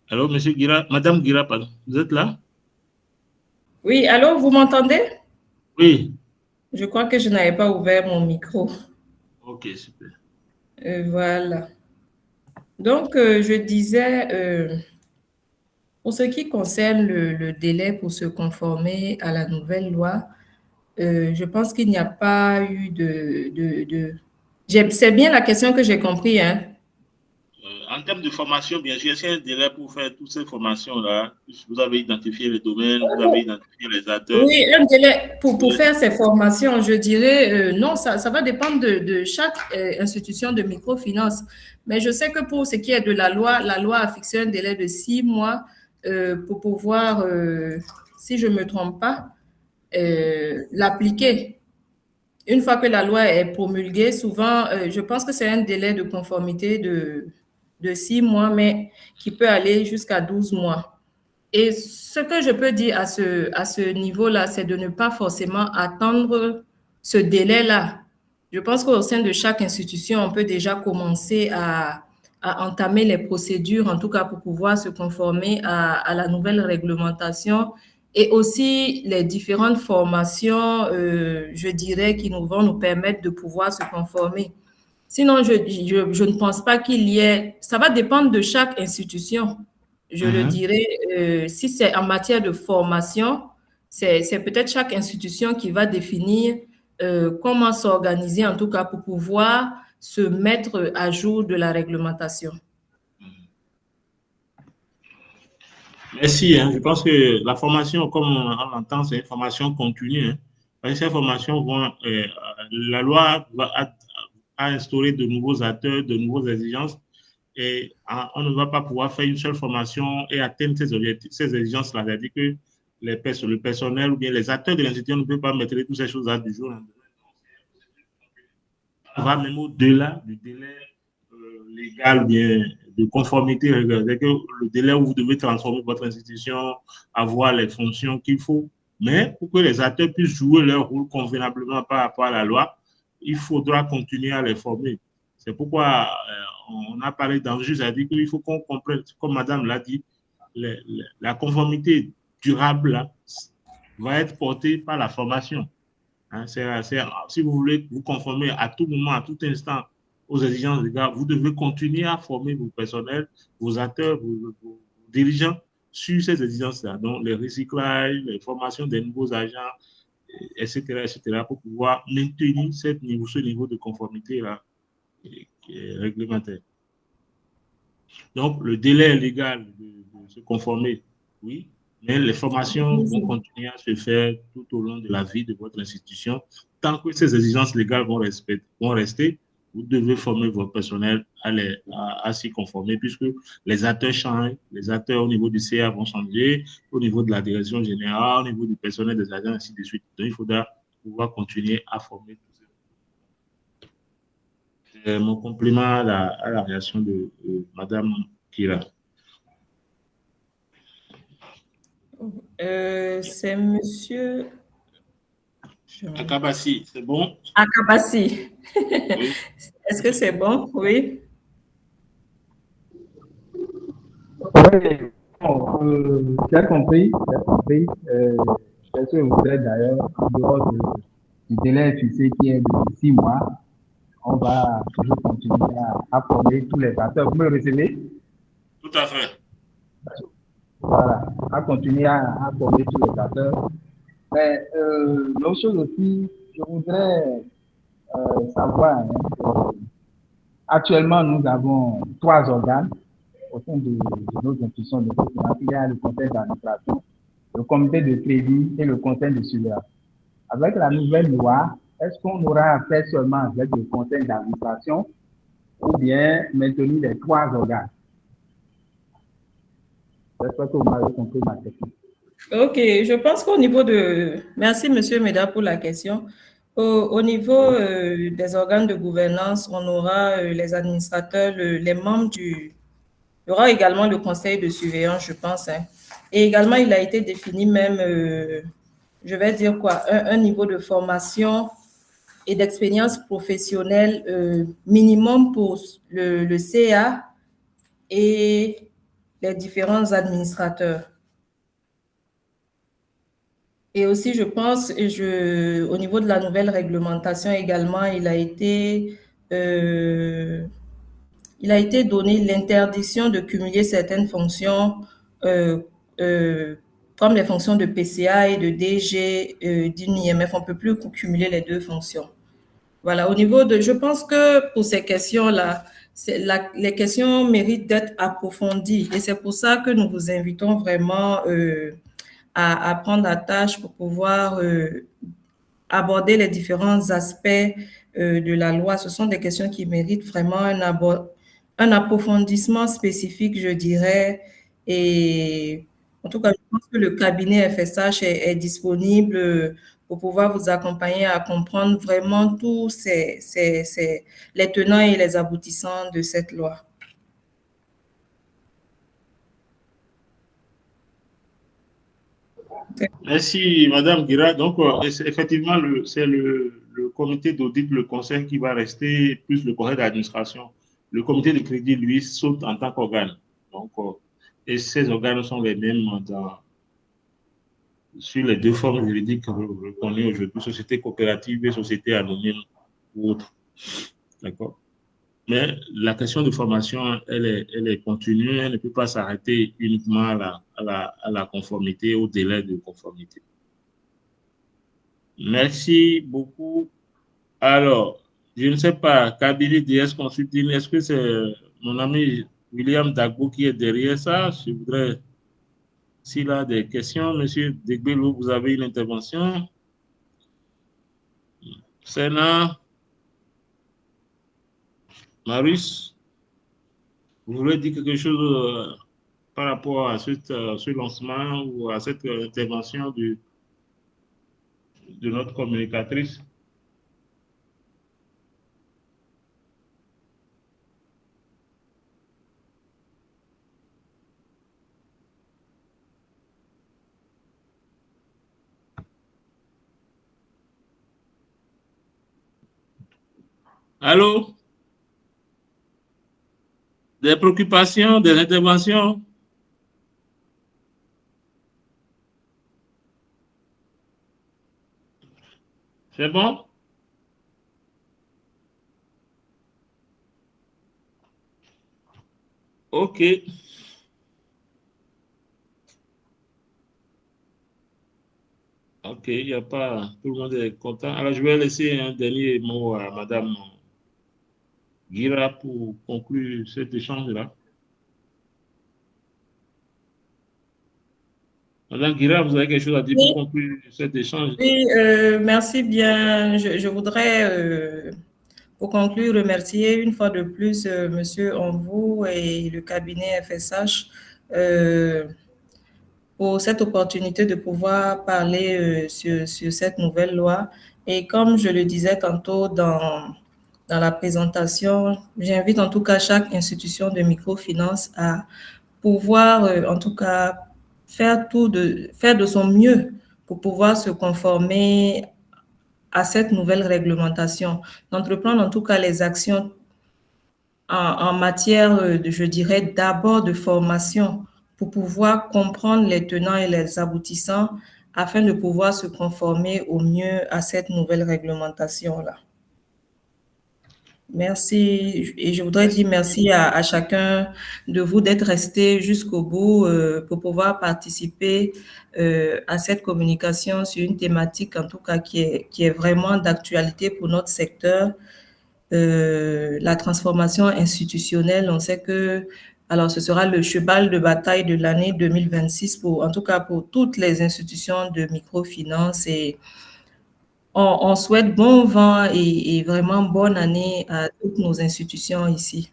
Alors, monsieur Guira, Madame Guira, pardon, vous êtes là? Oui, allô, vous m'entendez? Oui. Je crois que je n'avais pas ouvert mon micro. Ok, super. Voilà. Donc, je disais, pour ce qui concerne le délai pour se conformer à la nouvelle loi, je pense qu'il n'y a pas eu c'est bien la question que j'ai compris, hein? En termes de formation, bien sûr, c'est un délai pour faire toutes ces formations-là. Vous avez identifié les domaines, vous avez identifié les acteurs. Oui, un délai pour faire ces formations, je dirais non, ça va dépendre de chaque institution de microfinance. Mais je sais que pour ce qui est de la loi a fixé un délai de 6 mois pour pouvoir, si je ne me trompe pas, l'appliquer. Une fois que la loi est promulguée, souvent, je pense que c'est un délai de conformité de 6 mois, mais qui peut aller jusqu'à 12 mois. Et ce que je peux dire à ce niveau-là, c'est de ne pas forcément attendre ce délai-là. Je pense qu'au sein de chaque institution, on peut déjà commencer à entamer les procédures, en tout cas pour pouvoir se conformer à la nouvelle réglementation et aussi les différentes formations, je dirais, qui vont nous permettre de pouvoir se conformer. Sinon, je ne pense pas qu'il y ait... Ça va dépendre de chaque institution. Je le dirais, si c'est en matière de formation, c'est peut-être chaque institution qui va définir comment s'organiser, en tout cas pour pouvoir se mettre à jour de la réglementation. Merci. Je pense que la formation, comme on l'entend, c'est une formation continue. Ces formations la loi a instauré de nouveaux acteurs, de nouvelles exigences, et on ne va pas pouvoir faire une seule formation et atteindre ces exigences-là. C'est-à-dire que le personnel ou bien les acteurs de l'institution ne peuvent pas mettre toutes ces choses-là du jour au lendemain. On va même au-delà du délai légal, bien de conformité. C'est que le délai où vous devez transformer votre institution, avoir les fonctions qu'il faut. Mais pour que les acteurs puissent jouer leur rôle convenablement par rapport à la loi, il faudra continuer à les former. C'est pourquoi on a parlé d'enjeux, c'est-à-dire qu'il faut qu'on comprenne, comme Madame l'a dit, la conformité durable là, va être portée par la formation. Hein, si vous voulez vous conformer à tout moment, à tout instant aux exigences légales, vous devez continuer à former vos personnels, vos acteurs, vos dirigeants sur ces exigences-là. Donc, les recyclages, les formations des nouveaux agents, etc., pour pouvoir maintenir ce niveau de conformité-là réglementaire. Donc, le délai légal de se conformer, oui, mais les formations vont continuer à se faire tout au long de la vie de votre institution. Tant que ces exigences légales vont rester, vous devez former votre personnel à s'y conformer, puisque les acteurs changent, les acteurs au niveau du CA vont changer, au niveau de la direction générale, au niveau du personnel des agents, ainsi de suite. Donc, il faudra pouvoir continuer à former tous ces. Mon compliment à la réaction de Madame Kira. C'est monsieur... Akabassi, c'est bon? Akabassi. Oui. Est-ce que c'est bon? Oui. Oui, j'ai compris. Je voudrais d'ailleurs, en dehors du délai fixé qui est de 6 mois, on va toujours continuer à former tous les acteurs. Vous me recevez? Tout à fait. à continuer à former tous les acteurs. Mais l'autre chose aussi, je voudrais savoir, hein, actuellement, nous avons 3 organes au sein de nos institutions de finance. Il y a le conseil d'administration, le comité de crédit et le conseil de surveillance. Avec la nouvelle loi, est-ce qu'on aura affaire seulement avec le conseil d'administration ou bien maintenir les 3 organes? J'espère que vous m'avez compris ma question. Ok, je pense qu'au niveau de... Merci, Monsieur Meda, pour la question. Au niveau des organes de gouvernance, on aura les administrateurs, les membres du... Il y aura également le conseil de surveillance, je pense. Hein. Et également, il a été défini même, je vais dire quoi, un niveau de formation et d'expérience professionnelle minimum pour le CA et les différents administrateurs. Et aussi, je pense, au niveau de la nouvelle réglementation également, il a été donné l'interdiction de cumuler certaines fonctions comme les fonctions de PCA et de DG d'une IMF. On ne peut plus cumuler les 2 fonctions. Voilà, au niveau de... Je pense que pour ces questions-là, les questions méritent d'être approfondies. Et c'est pour ça que nous vous invitons vraiment à prendre la tâche pour pouvoir aborder les différents aspects de la loi. Ce sont des questions qui méritent vraiment un approfondissement spécifique, je dirais. Et en tout cas, je pense que le cabinet FSH est disponible pour pouvoir vous accompagner à comprendre vraiment tous les tenants et les aboutissants de cette loi. Merci, Madame Guira. Donc, effectivement, c'est le comité d'audit, le conseil qui va rester, plus le conseil d'administration. Le comité de crédit, lui, saute en tant qu'organe. Donc, et ces organes sont les mêmes sur les 2 formes juridiques reconnues aujourd'hui, société coopérative et société anonyme ou autre. D'accord? Mais la question de formation, elle est continue, elle ne peut pas s'arrêter uniquement à la conformité, au délai de conformité. Merci beaucoup. Alors, je ne sais pas, Kabylie DS Consulting, est-ce que c'est mon ami William Dagbo qui est derrière ça? Je voudrais, s'il a des questions, Monsieur Degbelo, vous avez une intervention? Sénat, Marius, vous voulez dire quelque chose par rapport à ce lancement ou à cette intervention de notre communicatrice? Allô? Des préoccupations, des interventions? C'est bon? OK. OK, il n'y a pas... Tout le monde est content. Alors, je vais laisser un dernier mot à Madame Guira pour conclure cet échange-là. Madame Guira, vous avez quelque chose à dire pour conclure cet échange? Oui, merci bien. Je voudrais, pour conclure, remercier une fois de plus Monsieur Onvou et le cabinet FSH pour cette opportunité de pouvoir parler sur cette nouvelle loi. Et comme je le disais tantôt dans la présentation, j'invite en tout cas chaque institution de microfinance à pouvoir, en tout cas, faire de son mieux pour pouvoir se conformer à cette nouvelle réglementation, d'entreprendre en tout cas les actions en matière, je dirais, d'abord de formation pour pouvoir comprendre les tenants et les aboutissants afin de pouvoir se conformer au mieux à cette nouvelle réglementation-là. Merci. Et je voudrais dire merci à chacun de vous d'être resté jusqu'au bout pour pouvoir participer à cette communication sur une thématique, en tout cas, qui est vraiment d'actualité pour notre secteur. La transformation institutionnelle, on sait que alors ce sera le cheval de bataille de l'année 2026 en tout cas pour toutes les institutions de microfinance, et on souhaite bon vent et vraiment bonne année à toutes nos institutions ici.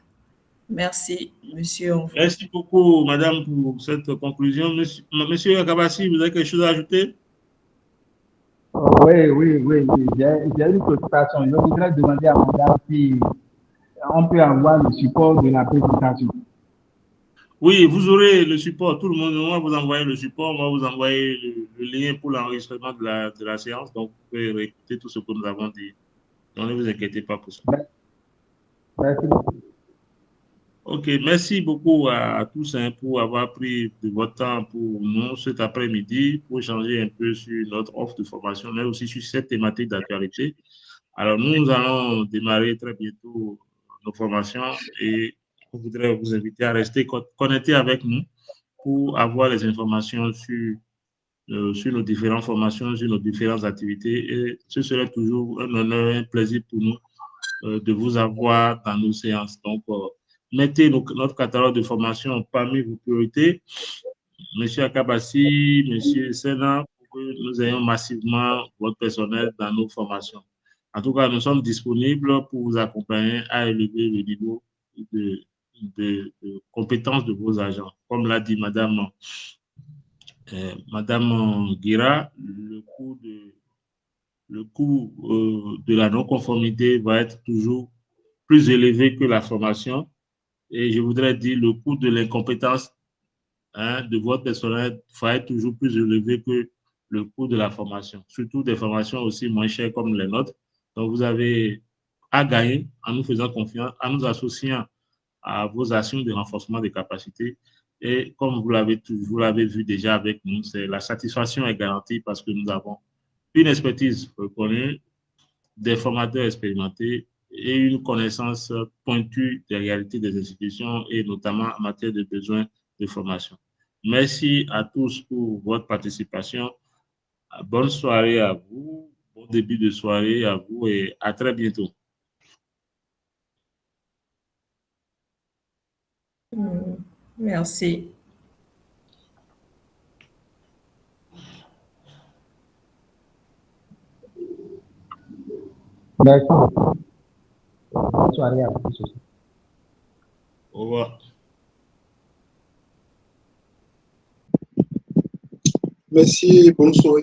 Merci, monsieur. Merci beaucoup, madame, pour cette conclusion. Monsieur Akabassi, vous avez quelque chose à ajouter? Oui. J'ai une préoccupation. Je voudrais demander à madame si on peut avoir le support de la présentation. Oui, vous aurez le support. Tout le monde, on va vous envoyer le support. On va vous envoyer le lien pour l'enregistrement de la séance. Donc, vous pouvez réécouter tout ce que nous avons dit. Donc, ne vous inquiétez pas pour ça. Merci beaucoup. OK, merci beaucoup à tous pour avoir pris de votre temps pour nous cet après-midi pour échanger un peu sur notre offre de formation, mais aussi sur cette thématique d'actualité. Alors, nous allons démarrer très bientôt nos formations et je voudrais vous inviter à rester connectés avec nous pour avoir les informations sur nos différentes formations, sur nos différentes activités. Et ce serait toujours un honneur, un plaisir pour nous de vous avoir dans nos séances. Donc, mettez notre catalogue de formation parmi vos priorités. Monsieur Akabassi, Monsieur Sena, pour que nous ayons massivement votre personnel dans nos formations. En tout cas, nous sommes disponibles pour vous accompagner à élever le niveau de compétences de vos agents. Comme l'a dit Madame Guira, le coût de la non-conformité va être toujours plus élevé que la formation. Et je voudrais dire le coût de l'incompétence de votre personnel va être toujours plus élevé que le coût de la formation, surtout des formations aussi moins chères comme les nôtres. Donc, vous avez à gagner en nous faisant confiance, en nous associant à vos actions de renforcement des capacités. Et comme vous l'avez vu déjà avec nous, la satisfaction est garantie parce que nous avons une expertise reconnue, des formateurs expérimentés et une connaissance pointue des réalités des institutions et notamment en matière de besoins de formation. Merci à tous pour votre participation. Bonne soirée à vous, bon début de soirée à vous et à très bientôt. Merci. D'accord. Bonne soirée à tous. Au revoir. Merci, bonne soirée.